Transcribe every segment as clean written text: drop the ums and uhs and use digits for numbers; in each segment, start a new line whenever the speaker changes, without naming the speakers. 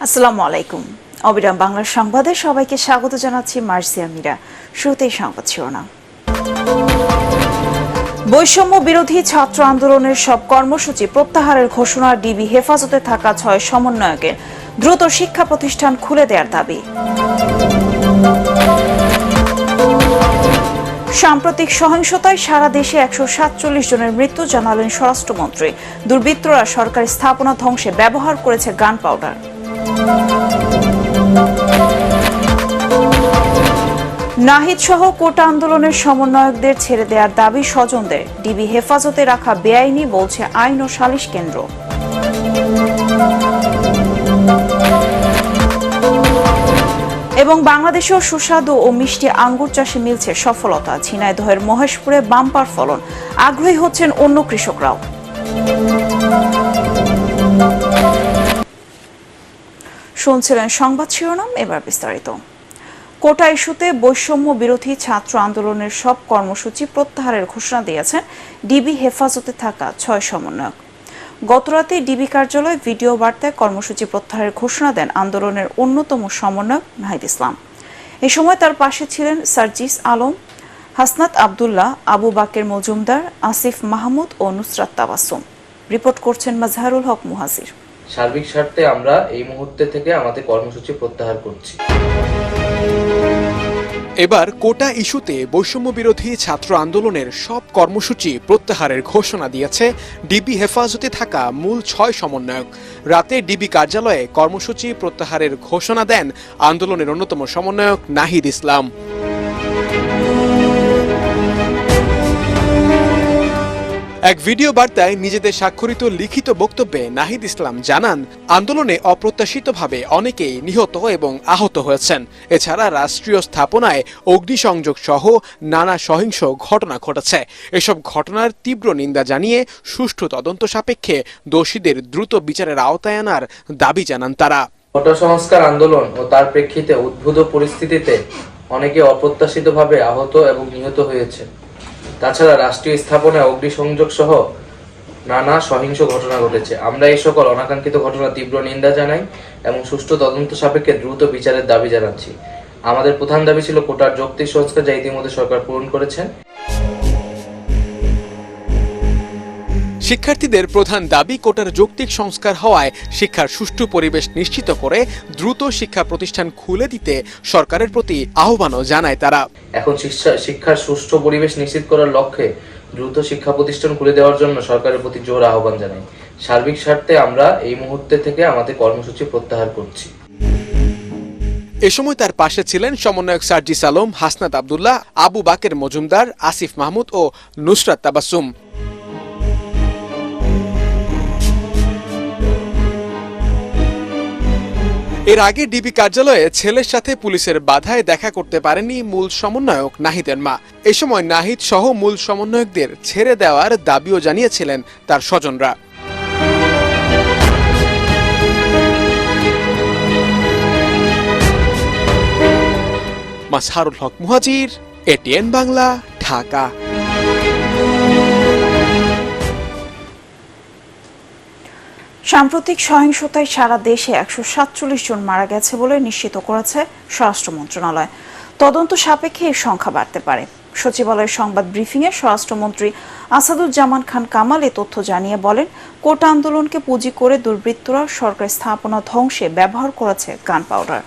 আসসালামু আলাইকুম। অবিরাম বাংলার সংবাদে সবাইকে স্বাগত জানাচ্ছি মার্সিয়া মীরা। শুরুতেই সংবাদ শিরোনাম। বৈষম্য বিরোধী ছাত্র আন্দোলনের সব কর্মসূচি প্রত্যাহারের ঘোষণা, ডিবি হেফাজতে থাকা ৬ সমন্বয়কের দ্রুত শিক্ষা প্রতিষ্ঠান খুলে দেওয়ার দাবি। সাম্প্রতিক সহিংসতায় সারা দেশে ১৪৭ জনের মৃত্যু, জানালেন স্বরাষ্ট্রমন্ত্রী। দুর্বৃত্তরা সরকারি স্থাপনা ধ্বংসে ব্যবহার করেছে গান পাউডার। নাহিদ সহ কোটা আন্দোলনের সমন্বয়কদের ছেড়ে দেওয়ার দাবি স্বজনদের। ডিবি হেফাজতে রাখা বেআইনি বলছে আইন ও সালিশ কেন্দ্র। এবং বাংলাদেশেও সুস্বাদু ও মিষ্টি আঙ্গুর চাষে মিলছে সফলতা। ঝিনাইদহের মহেশপুরে বাম্পার ফলন, আগ্রহী হচ্ছেন অন্য কৃষকরাও। শুনছিলেন সংবাদ শিরোনাম, এবার বিস্তারিত। কোটা ইস্যুতে বৈষম্য বিরোধী ছাত্র আন্দোলনের সব কর্মসূচি প্রত্যাহারের ঘোষণা দিয়েছেন ডিবি হেফাজতে থাকা ৬ সমন্বয়ক। গতরাতে ডিবি কার্যালয়ে ভিডিও বার্তায় কর্মসূচি প্রত্যাহারের ঘোষণা দেন আন্দোলনের অন্যতম সমন্বয়ক নাহিদ ইসলাম। এ সময় তার পাশে ছিলেন সার্জিস আলম, হাসনাত আবদুল্লাহ, আবু বাকের মজুমদার, আসিফ মাহমুদ ও নুসরাত তাবাসসুম। রিপোর্ট করছেন মাজহারুল হক মুহাজির।
সার্বিক স্বার্থে আমরা এই মুহূর্তে থেকে আমাদের কর্মসূচি প্রত্যাহার করছি।
এবার কোটা ইস্যুতে বৈষম্য বিরোধী ছাত্র আন্দোলনের সব কর্মসূচি প্রত্যাহারের ঘোষণা দিয়েছে ডিবি হেফাজতে থাকা মূল ৬ সমন্বয়ক। রাতে ডিবি কার্যালয়ে কর্মসূচি প্রত্যাহারের ঘোষণা দেন আন্দোলনের অন্যতম সমন্বয়ক নাহিদ ইসলাম। এক ভিডিও বার্তায় নিজেদের স্বাক্ষরিত লিখিত বক্তব্যে নাহিদ ইসলাম জানান, আন্দোলনে অপ্রত্যাশিতভাবে অনেকেই নিহত এবং আহত হয়েছেন। এছাড়া রাষ্ট্রীয় স্থাপনায় অগ্নিসংযোগ সহ নানা সহিংস ঘটনা ঘটেছে। এসব ঘটনার তীব্র নিন্দা জানিয়ে সুষ্ঠু তদন্ত সাপেক্ষে দোষীদের দ্রুত বিচারের আওতায় আনার দাবি জানান তারা।
কোটা সংস্কার আন্দোলন ও তার প্রেক্ষিতে উদ্ভূত পরিস্থিতিতে অনেকে অপ্রত্যাশিতভাবে আহত এবং নিহত হয়েছে। তাছাড়া রাষ্ট্রীয় স্থাপনায় অগ্নিসংযোগ সহ নানা সহিংস ঘটনা ঘটেছে। আমরা এই সকল অনাকাঙ্ক্ষিত ঘটনার তীব্র নিন্দা জানাই এবং সুষ্ঠু তদন্ত সাপেক্ষে দ্রুত বিচারের দাবি জানাচ্ছি। আমাদের প্রধান দাবি ছিল কোটার যৌক্তিক সংস্কার, যা ইতিমধ্যে সরকার পূরণ করেছেন।
শিক্ষার্থীদের প্রধান দাবি কোটার যৌক্তিক সংস্কার হওয়ায় শিক্ষার সুষ্ঠু পরিবেশ নিশ্চিত করে দ্রুত শিক্ষা প্রতিষ্ঠান খুলে দিতে সরকারের প্রতি আহ্বানও জানায় তারা।
এখন শিক্ষার সুষ্ঠু পরিবেশ নিশ্চিত করার লক্ষ্যে দ্রুত শিক্ষা প্রতিষ্ঠান খুলে দেওয়ার জন্য সরকারের প্রতি জোর আহ্বান জানাই। সার্বিক স্বার্থে আমরা এই মুহূর্তে থেকে আমাদের কর্মসূচি প্রত্যাহার করছি।
এ সময় তার পাশে ছিলেন সমন্বয়ক সার্জিস আলম, হাসনাত আবদুল্লাহ, আবু বাকের মজুমদার, আসিফ মাহমুদ ও নুসরাত তাবাসসুম। এর আগে ডিবি কার্যালয়ে ছেলের সাথে পুলিশের বাধায় দেখা করতে পারেনি মূল সমন্বয়ক নাহিদের মা। এ সময় নাহিদ সহ মূল সমন্বয়কদের ছেড়ে দেওয়ার দাবিও জানিয়েছিলেন তার স্বজনরা। মাজহারুল হক মুহাজির, এটিএন বাংলা, ঢাকা।
সাম্প্রতিক সহিংসতায় সারা দেশে ১৪৭ জন মারা গেছে বলে নিশ্চিত করেছে স্বরাষ্ট্র মন্ত্রণালয়। তদন্ত সাপেক্ষে এই সংখ্যা বাড়তে পারে। সচিবালয়ের সংবাদ ব্রিফিংয়ে স্বরাষ্ট্রমন্ত্রী আসাদুজ্জামান খান কামাল এ তথ্য জানিয়ে বলেন, কোটা আন্দোলনকে পুঁজি করে দুর্বৃত্তরা সরকারি স্থাপনা ধ্বংসে ব্যবহার করেছে গান পাউডার।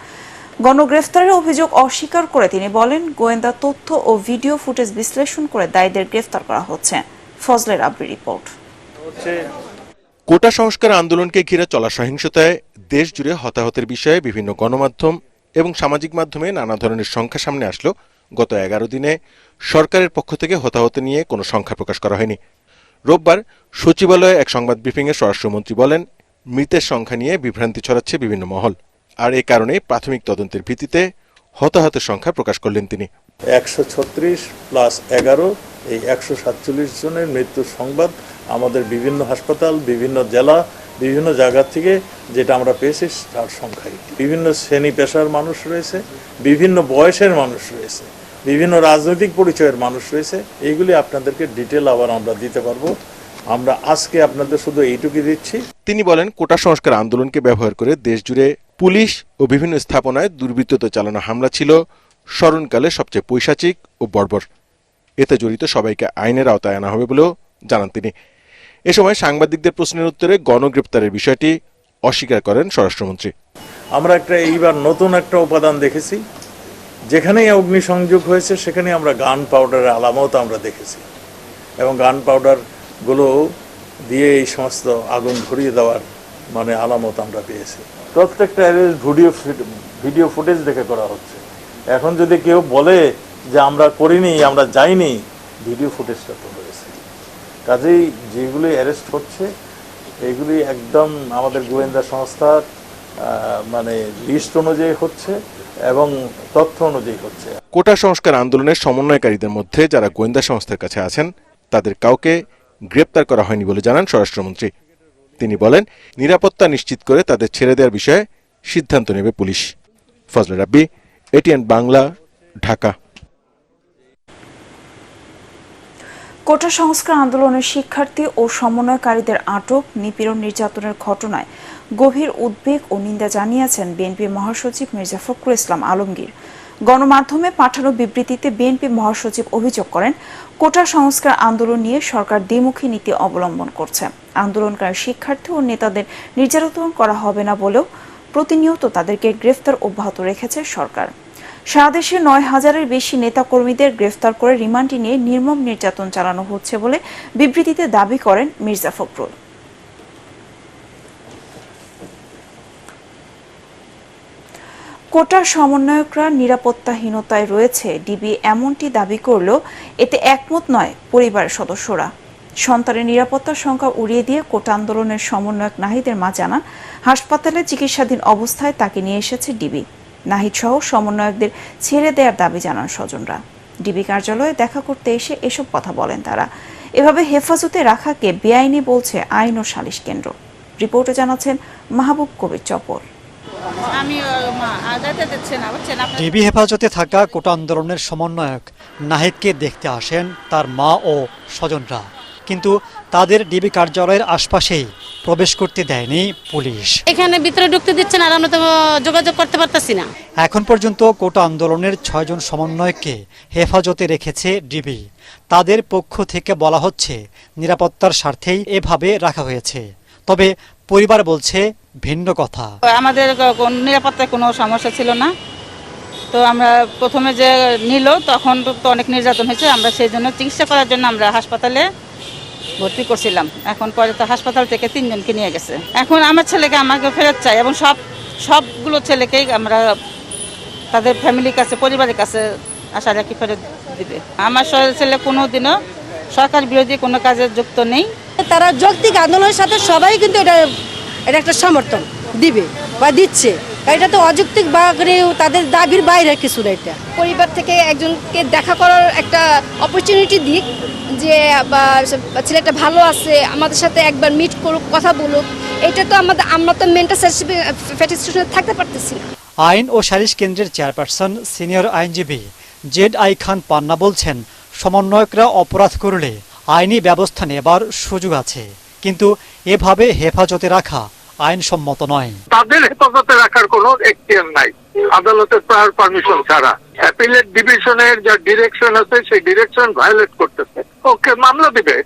গণগ্রেফতারের অভিযোগ অস্বীকার করে তিনি বলেন, গোয়েন্দা তথ্য ও ভিডিও ফুটেজ বিশ্লেষণ করে দায়ীদের গ্রেফতার করা হচ্ছে। ফজলে রাব্বি রিপোর্ট।
কোটা সংস্কার আন্দোলনকে ঘিরে চলা সহিংসতায় দেশ জুড়ে হতাহতের বিষয়ে বিভিন্ন গণমাধ্যম এবং সামাজিক মাধ্যমে নানা ধরনের সংখ্যা সামনে আসলো। গত 11 দিনে সরকারের পক্ষ থেকে হতাহত নিয়ে কোনো সংখ্যা প্রকাশ করা হয়নি। রোববার সচিবালয়ে এক সংবাদ ব্রিফিংয়ে স্বরাষ্ট্রমন্ত্রী বলেন, মৃতের সংখ্যা নিয়ে বিভ্রান্তি ছড়াচ্ছে বিভিন্ন মহল, আর এ কারণে প্রাথমিক তদন্তের ভিত্তিতে হতাহতের সংখ্যা প্রকাশ করলেন তিনি।
১৩৬ প্লাস 11, এই ১৪৭ জনের মৃত্যুর সংবাদ আমাদের বিভিন্ন হাসপাতাল, বিভিন্ন জেলা, বিভিন্ন জায়গা থেকে যেটা আমরা পেয়েছি তার সংখ্যাই। বিভিন্ন শ্রেণী পেশার মানুষ রয়েছে, বিভিন্ন বয়সের মানুষ রয়েছে, বিভিন্ন রাজনৈতিক পরিচয়ের মানুষ রয়েছে। এইগুলি আপনাদেরকে ডিটেল আবার আমরা দিতে পারবো। আমরা আজকে আপনাদের শুধু এইটুকুই দিচ্ছি।
তিনি বলেন, কোটা সংস্কার আন্দোলনকে ব্যবহার করে দেশ জুড়ে পুলিশ ও বিভিন্ন স্থাপনায় দুর্বৃত্তদের চালানো হামলা ছিল স্মরণকালে সবচেয়ে পৈশাচিক ও বর্বর। এতে জড়িত সবাইকে আইনের আওতায় আনা হবে বলেও জানান তিনি। এ সময় সাংবাদিকদের প্রশ্নের উত্তরে গণগ্রেপ্তারের বিষয়টি অস্বীকার করেন স্বরাষ্ট্রমন্ত্রী।
আমরা এইবার নতুন একটা উপাদান দেখেছি, যেখানেই অগ্নিসংযোগ হয়েছে সেখানে আমরা গান পাউডারের আলামত আমরা দেখেছি, এবং গান পাউডারগুলো দিয়ে এই সমস্ত আগুন ধরিয়ে দেওয়ার আলামত আমরা পেয়েছি। প্রত্যেকটা ভিডিও ফুটেজ দেখে করা হচ্ছে। এখন যদি কেউ বলে যে আমরা করিনি, আমরা যাইনি, ভিডিও ফুটেজটা তো হয়েছে। কাজেই যেগুলি অ্যারেস্ট হচ্ছে এগুলি একদম আমাদের গোয়েন্দা সংস্থার লিস্ট অনুযায়ী হচ্ছে এবং তথ্য অনুযায়ী হচ্ছে।
কোটা সংস্কার আন্দোলনের সমন্বয়কারীদের মধ্যে যারা গোয়েন্দা সংস্থার কাছে আছেন তাদের কাউকে গ্রেপ্তার করা হয়নি বলে জানান স্বরাষ্ট্রমন্ত্রী। তিনি বলেন, নিরাপত্তা নিশ্চিত করে তাদের ছেড়ে দেওয়ার বিষয়ে সিদ্ধান্ত নেবে পুলিশ। ফজলে রাব্বি, এটিএন বাংলা, ঢাকা।
কোটা সংস্কার আন্দোলনের শিক্ষার্থী ও সমন্বয়কারীদের আটক, নিপীড়ন, নির্যাতনের ঘটনায় গভীর উদ্বেগ ও নিন্দা জানিয়েছেন বিএনপি মহাসচিব মির্জা ফখরুল ইসলাম আলমগীর। গণমাধ্যমে পাঠানো বিবৃতিতে বিএনপি মহাসচিব অভিযোগ করেন, কোটা সংস্কার আন্দোলন নিয়ে সরকার দ্বিমুখী নীতি অবলম্বন করছে। আন্দোলনকারী শিক্ষার্থী ও নেতাদের নির্যাতন করা হবে না বলেও প্রতিনিয়ত তাদেরকে গ্রেফতার অব্যাহত রেখেছে সরকার। সারা দেশে 9,000-এর বেশি নেতাকর্মীদের গ্রেফতার করে রিমান্ডে নিয়ে নির্মম নির্যাতন চালানো হচ্ছে বলে বিবৃতিতে দাবি করেন মির্জা ফখরুল। কোটার সমন্বয়করা নিরাপত্তাহীনতায় রয়েছে, ডিবি এমনটি দাবি করলেও এতে একমত নয় পরিবারের সদস্যরা। সন্তানের নিরাপত্তার সংখ্যা উড়িয়ে দিয়ে কোটা আন্দোলনের সমন্বয়ক নাহিদের মা জানান, হাসপাতালে চিকিৎসাধীন অবস্থায় তাকে নিয়ে এসেছে ডিবি। নাহিদ সহ সমন্বয়কদের ছেড়ে দেওয়ার দাবি জানান স্বজনরা। ডিবি কার্যালয়ে দেখা করতে এসে এসব কথা বলেন তারা। এভাবে হেফাজতে রাখাকে বেআইনি বলছে আইন ও সালিশ কেন্দ্র। রিপোর্টে জানাচ্ছেন মাহবুব কবির চপর।
ডিবি হেফাজতে থাকা কোটা আন্দোলনের সমন্বয়ক নাহিদকে দেখতে আসেন তার মা ও স্বজনরা, কিন্তু তাদের ডিবি কার্যালয়ের আশপাশেই প্রবেশ করতে দেয়নি পুলিশ।
এখানে ভিতরে ঢুকতে দিচ্ছে না, আমরা তো যোগাযোগ করতে পারতেছি না।
এখন পর্যন্ত কোটা আন্দোলনের 6 জন সমন্বয়ককে হেফাজতে রেখেছে ডিবি। তাদের পক্ষ থেকে বলা হচ্ছে নিরাপত্তার স্বার্থেই এভাবে রাখা হয়েছে, তবে পরিবার বলছে ভিন্ন কথা।
আমাদের নিরাপত্তায় কোনো সমস্যা ছিল না, তো আমরা প্রথমে যে নিল তখন তো অনেক নির্যাতন হয়েছে, আমরা সেই জন্য চিকিৎসা করার জন্য আমরা হাসপাতালে ভর্তি করছিলাম। এখন পরে তো হাসপাতাল থেকে 3 জনকে নিয়ে গেছে। এখন আমার ছেলেকে আমাকে ফেরত চাই, এবং সবগুলো ছেলেকেই আমরা তাদের ফ্যামিলির কাছে, পরিবারের কাছে আশা রাখি ফেরত দিবে। আমার ছেলে কোনোদিনও সরকার বিরোধী কোনো কাজে যুক্ত নেই।
তারা যৌক্তিক আন্দোলনের সাথে সবাই কিন্তু এটা একটা সমর্থন দিবে বা দিচ্ছে। এটা তো অযৌক্তিক বা তাদের দাবির বাইরে কিছু না। এটা
পরিবার থেকে একজনকে দেখা করার একটা অপরচুনিটি দিক, যে ছেলেটা ভালো আছে, আমাদের সাথে একবার মিট করুক, কথা বলুক। এটা তো আমরা তো মেন্টাল স্যাটিসফ্যাকশনে থাকতে পারতেছি না।
আইন ও সালিশ কেন্দ্রের চেয়ারপারসন সিনিয়র আইনজীবী জেড.আই. খান পান্না বলছেন, সমন্বয়করা অপরাধ করলে আইনি ব্যবস্থা নেবার সুযোগ আছে, কিন্তু এভাবে হেফাজতে রাখা আইনসম্মত নয়।
তাদের হেফাজতে রাখার কোনো এখতিয়ার নাই আদালতের প্রায়র পারমিশন ছাড়া। অ্যাপিলেট ডিভিশনের যা ডিরেকশন আছে সেই ডিরেকশন ভায়োলেট করতেছে, ওকে মামলা দিবে,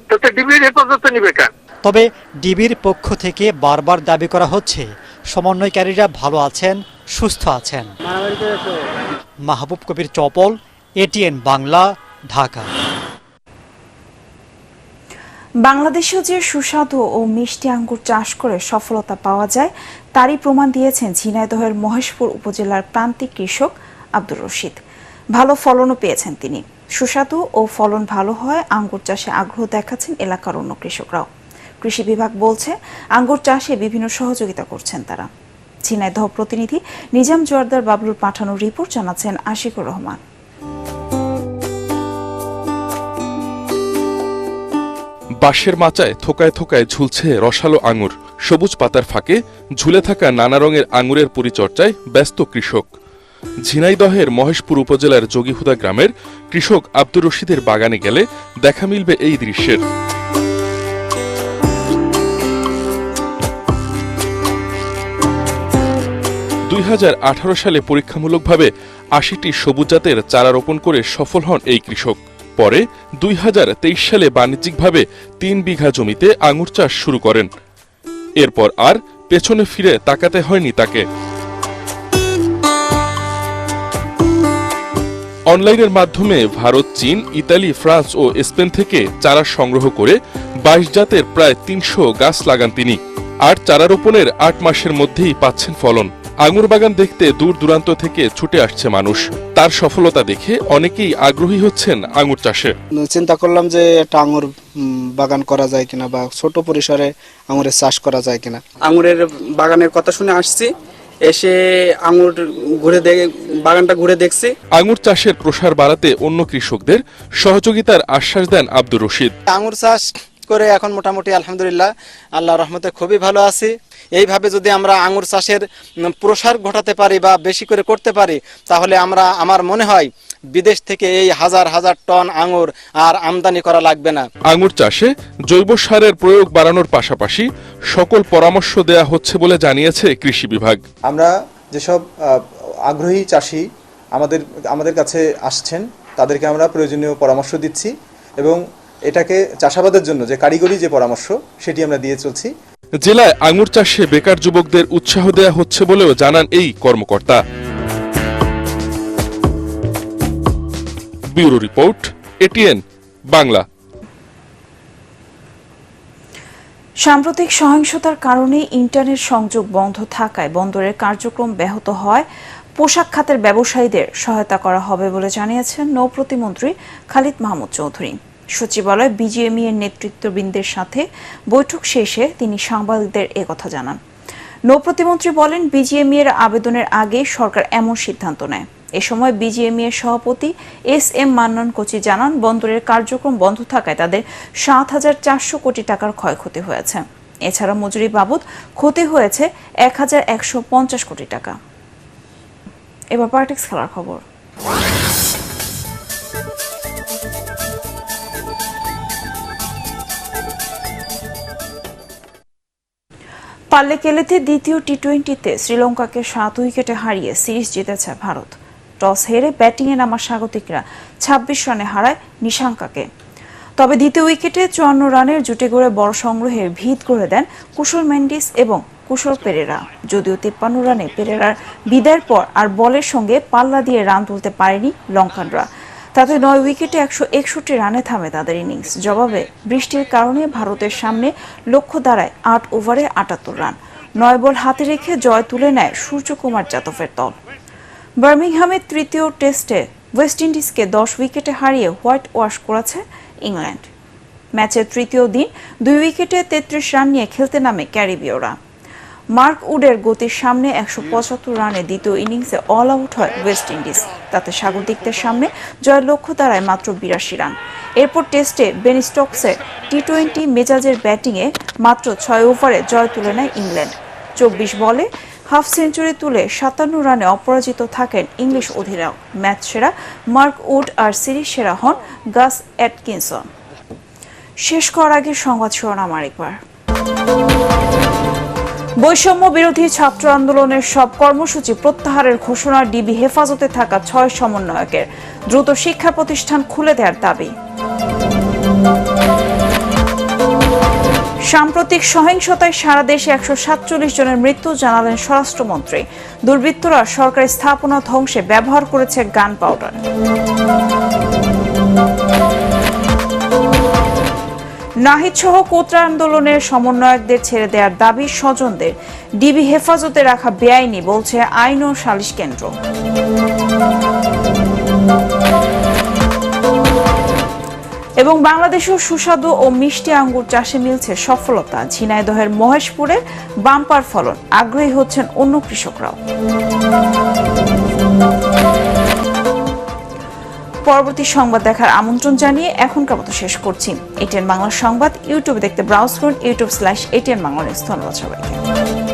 তাতে ডিবির হেফাজতে নিবে কেন?
তবে ডিবির পক্ষ থেকে বারবার দাবি করা হচ্ছে সমন্বয়কারীরা ভালো আছেন, সুস্থ আছেন। মাহবুব কবির চপল, এটিএন বাংলা, ঢাকা।
বাংলাদেশেও যে সুস্বাদু ও মিষ্টি আঙ্গুর চাষ করে সফলতা পাওয়া যায় তারই প্রমাণ দিয়েছেন ঝিনাইদহের মহেশপুর উপজেলার প্রান্তিক কৃষক আব্দুর রশিদ। ভালো ফলনও পেয়েছেন তিনি। সুস্বাদু ও ফলন ভালো হয় আঙ্গুর চাষে আগ্রহ দেখাচ্ছেন এলাকার অন্য কৃষকরাও। কৃষি বিভাগ বলছে আঙ্গুর চাষে বিভিন্ন সহযোগিতা করছেন তারা। ঝিনাইদহ প্রতিনিধি নিজাম জোয়ারদার বাবলুর পাঠানো রিপোর্ট জানাচ্ছেন আশিকুর রহমান।
বাঁশের মাচায় থোকায় থোকায় ঝুলছে রসালো আঙুর। সবুজ পাতার ফাঁকে ঝুলে থাকা নানা রঙের আঙুরের পরিচর্যায় ব্যস্ত কৃষক। ঝিনাইদহের মহেশপুর উপজেলার যোগীহুদা গ্রামের কৃষক আব্দুর রশিদের বাগানে গেলে দেখা মিলবে এই দৃশ্যের। 2018 সালে পরীক্ষামূলকভাবে 80টি সবুজ জাতের চারা রোপণ করে সফল হন এই কৃষক। পরে 2023 সালে বাণিজ্যিকভাবে 3 বিঘা জমিতে আঙুর চাষ শুরু করেন। এরপর আর পেছনে ফিরে তাকাতে হয়নি তাকে। অনলাইনের মাধ্যমে ভারত, চীন, ইতালি, ফ্রান্স ও স্পেন থেকে চারা সংগ্রহ করে 22 জাতের প্রায় 300 গাছ লাগান তিনি। আর চারা রোপণের 8 মাসের মধ্যেই পাচ্ছেন ফলন। আঙুর বাগান দেখতে দূর দূরান্ত থেকে ছুটে আসছে মানুষ। তার সফলতা দেখে অনেকেই আগ্রহী হচ্ছেন আঙুর চাষে।
চিন্তা করলাম যে একটা আঙুর বাগান করা যায় কিনা বা ছোট পরিসরে আঙুরের চাষ করা যায় কিনা। আঙুরের বাগানের কথা শুনে আসছি, এসে আঙুর বাগানটা ঘুরে দেখছি।
আঙুর চাষের প্রসার বাড়াতে অন্য কৃষকদের সহযোগিতার আশ্বাস দেন আব্দুর রশিদ।
আঙুর চাষ করে এখন মোটামুটি আলহামদুলিল্লাহ আল্লাহর রহমতে খুবই ভালো আছি। এইভাবে যদি আমরা আঙুর চাষের প্রসার ঘটাতে পারি বা বেশি করে করতে পারি, তাহলে আমার মনে হয় বিদেশ থেকে এই হাজার হাজার টন আঙুর আর আমদানি করা লাগবে না।
আঙুর চাষে জৈব সারের প্রয়োগ বাড়ানোর পাশাপাশি সকল পরামর্শ দেয়া হচ্ছে বলে জানিয়েছে কৃষি বিভাগ।
আমরা যেসব আগ্রহী চাষি আমাদের কাছে আসছেন, তাদেরকে আমরা প্রয়োজনীয় পরামর্শ দিচ্ছি এবং এটাকে চাষাবাদের জন্য যে কারিগরি যে পরামর্শ সেটি আমরা দিয়ে চলছি।
জেলায় আঙুর চাষে বেকার যুবকদের উৎসাহ দেয়া হচ্ছে বলেও জানান এই কর্মকর্তা। Bureau report, ATN Bangla.
সাম্প্রতিক সহিংসতার কারণে ইন্টারনেট সংযোগ বন্ধ থাকায় বন্দরের কার্যক্রম ব্যাহত হয় পোশাক খাতের ব্যবসায়ীদের সহায়তা করা হবে বলে জানিয়েছেন নৌ প্রতিমন্ত্রী খালিদ মাহমুদ চৌধুরী। সচিবালয় বিজিএমই এর নেতৃত্ববৃন্দের সাথে বৈঠক শেষে তিনি সাংবাদিকদের একথা জানান। নৌ প্রতিমন্ত্রী বলেন, বিজিএমই এর আবেদনের আগে সরকার এমন সিদ্ধান্ত নেয়। এ সময় বিজিএমই এর সভাপতি এস.এম. মান্নান কোচি জানান, বন্দরের কার্যক্রম বন্ধ থাকায় তাদের ৭,৪০০ কোটি টাকার ক্ষয়ক্ষতি হয়েছে। এছাড়া মজুরি বাবদ ক্ষতি হয়েছে ১,১৫০ কোটি টাকা। এবার পলিটিক্স খেলার খবর। পাল্লেকেলেতে দ্বিতীয় টি-20তে শ্রীলঙ্কাকে 7 উইকেটে হারিয়ে সিরিজ জিতেছে ভারত। টস হেরে ব্যাটিংয়ে নামা স্বাগতিকরা ২৬ রানে হারায় নিশাঙ্কাকে। তবে দ্বিতীয় উইকেটে ৫৪ রানের জুটে গড়ে বড় সংগ্রহের ভিত গড়ে দেন কুশল মেন্ডিস এবং কুশল পেরেরা। যদিও ৫৩ রানে পেরেরার বিদায়ের পর আর বলের সঙ্গে পাল্লা দিয়ে রান তুলতে পারেনি লঙ্কানরা। তাতে ৯ উইকেটে ১৬১ রানে থামে তাদের ইনিংস। জবাবে বৃষ্টির কারণে ভারতের সামনে লক্ষ্য দাঁড়ায় ৮ ওভারে ৭৮ রান। ৯ বল হাতে রেখে জয় তুলে নেয় সূর্যকুমার যাদবের দল। বার্মিংহামে তৃতীয় টেস্টে ওয়েস্ট ইন্ডিজকে ১০ উইকেটে হারিয়ে হোয়াইট ওয়াশ করেছে ইংল্যান্ড। ম্যাচের তৃতীয় দিন ২ উইকেটে ৩৩ রান নিয়ে খেলতে নামে ক্যারিবীয়রা। মার্ক উডের গতির সামনে ১৭৫ রানে দ্বিতীয় ইনিংসে অল আউট হয় ওয়েস্ট ইন্ডিজ। তাতে স্বাগতিকদের সামনে জয়ের লক্ষ্য দাঁড়ায় মাত্র ৮২ রান। এরপর টেস্টে বেন স্টোকসের টি-20 মেজাজের ব্যাটিংয়ে মাত্র ৬ ওভারে জয় তুলে নেয় ইংল্যান্ড। ২৪ বলে হাফ সেঞ্চুরি তুলে ৫৭ রানে অপরাজিত থাকেন ইংলিশ অধিনায়ক। ম্যাচ সেরা মার্ক উড আর সিরিজ সেরা হন গাস অ্যাটকিনসন। শেষ করার আগে সংবাদ শিরোনাম আরেকবার। বৈষম্য বিরোধী ছাত্র আন্দোলনের সব কর্মসূচি প্রত্যাহারের ঘোষণা ডিবি হেফাজতে থাকা ৬ সমন্বয়কের। দ্রুত শিক্ষা প্রতিষ্ঠান খুলে দেওয়ার দাবি। সাম্প্রতিক সহিংসতায় সারা দেশে ১৪৭ জনের মৃত্যু জানালেন স্বরাষ্ট্রমন্ত্রী। দুর্বৃত্তরা সরকারি স্থাপনা ধ্বংসে ব্যবহার করেছে গান পাউডার। নাহিদ সহ কোটা আন্দোলনের সমন্বয়কদের ছেড়ে দেওয়ার দাবি স্বজনদের। ডিবি হেফাজতে রাখা বেআইনি বলছে আইন ও সালিশ কেন্দ্র। এবং বাংলাদেশেও সুস্বাদু ও মিষ্টি আঙ্গুর চাষে মিলছে সফলতা। ঝিনাইদহের মহেশপুরে বাম্পার ফলন, আগ্রহী হচ্ছেন অন্য কৃষকরাও। পরবর্তী সংবাদ দেখার আমন্ত্রণ জানিয়ে এখনকার মতো শেষ করছি। এটিএন বাংলা সংবাদ ইউটিউবে দেখতে ব্রাউজ করুন youtube/ATN Bangla News। ধন্যবাদ সবাইকে।